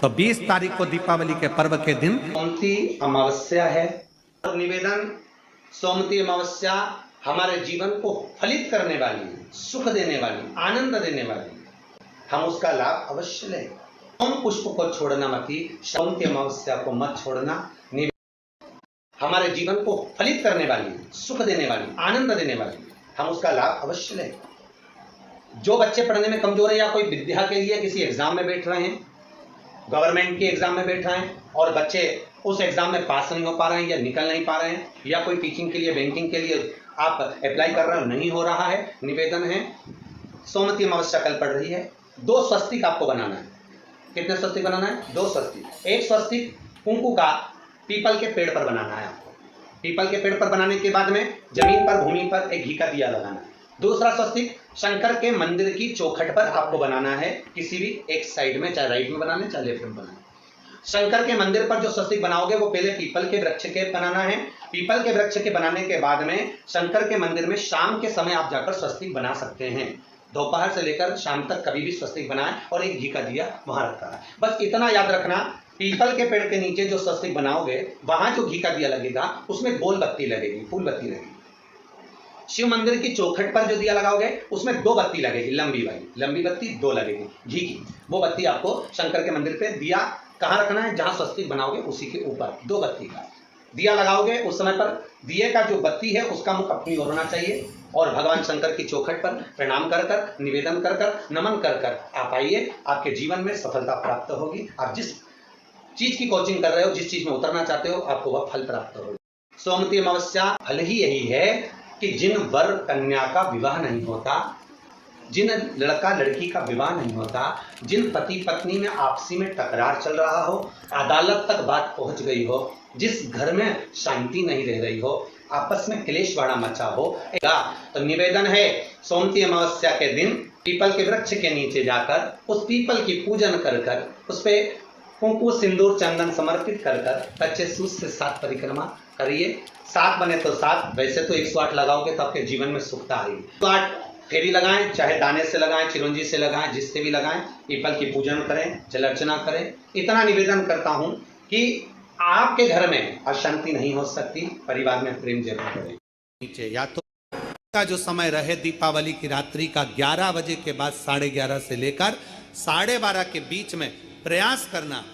तो 20 तारीख को दीपावली के पर्व के दिन सोमवती अमावस्या है और निवेदन सोमवती अमावस्या हमारे जीवन को फलित करने वाली, सुख देने वाली, आनंद देने वाली, हम उसका लाभ अवश्य लें। सोम पुष्प को छोड़ना मती, सोमवती अमावस्या को मत छोड़ना। हमारे जीवन को फलित करने वाली, सुख देने वाली, आनंद देने वाली, हम उसका लाभ अवश्य लें। जो बच्चे पढ़ने में कमजोर है या कोई विद्या के लिए किसी एग्जाम में बैठ रहे हैं, गवर्नमेंट के एग्जाम में बैठ रहे हैं और बच्चे उस एग्जाम में पास नहीं हो पा रहे हैं या निकल नहीं पा रहे हैं, या कोई टीचिंग के लिए, बैंकिंग के लिए आप अप्लाई कर रहे हो, नहीं हो रहा है, निवेदन है सोमवती अमावस्या कल पड़ रही है, 2 स्वस्तिक आपको बनाना है। कितने स्वस्तिक बनाना है? 2 स्वस्तिक। एक स्वस्तिक कुंकू का पीपल के पेड़ पर बनाना है आपको। पीपल के पेड़ पर बनाने के बाद में जमीन पर, भूमि पर एक घी का दिया लगाना है। दूसरा स्वस्तिक शंकर के मंदिर की चौखट पर आपको बनाना है, किसी भी एक साइड में, चाहे राइट में बनाने चाहे लेफ्ट में बनाने। शंकर के मंदिर पर जो स्वस्तिक बनाओगे वो पहले पीपल के वृक्ष के बनाना है। पीपल के वृक्ष के बनाने के बाद में शंकर के मंदिर में शाम के समय आप जाकर स्वस्तिक बना सकते हैं। दोपहर से लेकर शाम तक कभी भी स्वस्तिक बनाएं और एक घी का दिया वहां रखा है। बस इतना याद रखना, पीपल के पेड़ के नीचे जो स्वस्तिक बनाओगे वहां जो घी का दिया लगेगा उसमें गोल बत्ती लगेगी, फूल बत्ती लगेगी। शिव मंदिर की चौखट पर जो दिया लगाओगे उसमें 2 बत्ती लगेगी, लंबी वाली, लंबी बत्ती 2 लगेगी घी की। वो बत्ती आपको शंकर के मंदिर पे दिया कहाँ रखना है? जहां स्वस्तिक बनाओगे उसी के ऊपर 2 बत्ती का दिया लगाओगे। उस समय पर दिए का जो बत्ती है उसका मुख अपनी ओर होना चाहिए और भगवान शंकर की चौखट पर प्रणाम कर कर, निवेदन कर कर, नमन कर कर आप आइए। आपके जीवन में सफलता प्राप्त होगी। आप जिस चीज की कोचिंग कर रहे हो, जिस चीज में उतरना चाहते हो, आपको वह फल प्राप्त होगा। सोमवती अमावस्या फल ही यही है कि जिन वर कन्या का विवाह नहीं होता, जिन लड़का लड़की का विवाह नहीं होता, जिन पति पत्नी में आपसी में टकरार चल रहा हो, अदालत तक बात पहुंच गई हो, जिस घर में शांति नहीं रह रही हो, आपस में क्लेश बड़ा मचा हो, तो निवेदन है सोमवती अमावस्या के दिन पीपल के वृक्ष के नीचे जाकर उस पीपल की पूजन कर कर उस पे कुंकु सिंदूर चंदन समर्पित कर कर कच्चे सूत से 7 परिक्रमा करिए। 7 बने तो 7, वैसे तो 108 लगाओगे तो आपके जीवन में सुखता आएगी। 108 फेरी लगाएं, चाहे दाने से लगाएं, चिरंजी से लगाएं, जिससे भी लगाएं, पीपल की पूजन करें, जल अर्चना करें। इतना निवेदन करता हूं कि आपके घर में अशांति नहीं हो सकती, परिवार में प्रेम जरूर करें। नीचे या तो का जो समय रहे दीपावली की रात्रि का 11 बजे के बाद 11:30 से लेकर 12:30 के बीच में प्रयास करना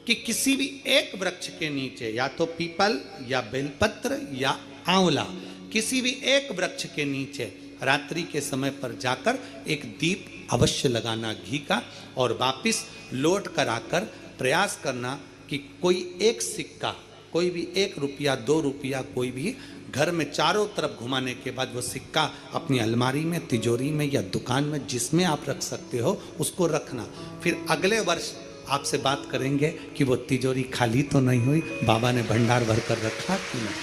कि किसी भी एक वृक्ष के नीचे, या तो पीपल या बेलपत्र या आंवला, किसी भी एक वृक्ष के नीचे रात्रि के समय पर जाकर एक दीप अवश्य लगाना घी का, और वापिस लौट कर आकर प्रयास करना कि कोई एक सिक्का, कोई भी 1 रुपया 2 रुपया, कोई भी घर में चारों तरफ घुमाने के बाद वो सिक्का अपनी अलमारी में, तिजोरी में या दुकान में जिसमें आप रख सकते हो उसको रखना। फिर अगले वर्ष आपसे बात करेंगे कि वो तिजोरी खाली तो नहीं हुई, बाबा ने भंडार भर कर रखा कि नहीं,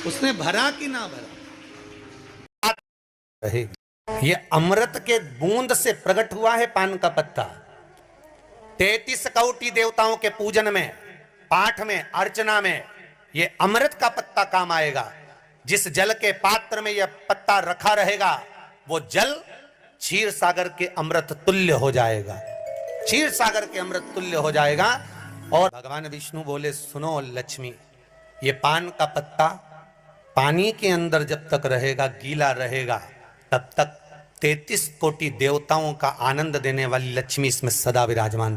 उसने भरा कि ना भरा। ये अमृत के बूंद से प्रकट हुआ है पान का पत्ता। 33 कोटि देवताओं के पूजन में, पाठ में, अर्चना में ये अमृत का पत्ता काम आएगा। जिस जल के पात्र में यह पत्ता रखा रहेगा वो जल क्षीर सागर के अमृत तुल्य हो जाएगा, क्षीर सागर के अमृत तुल्य हो जाएगा। और भगवान विष्णु बोले, सुनो लक्ष्मी, ये पान का पत्ता पानी के अंदर जब तक रहेगा, गीला रहेगा, तब तक 33 कोटि देवताओं का आनंद देने वाली लक्ष्मी इसमें सदा विराजमान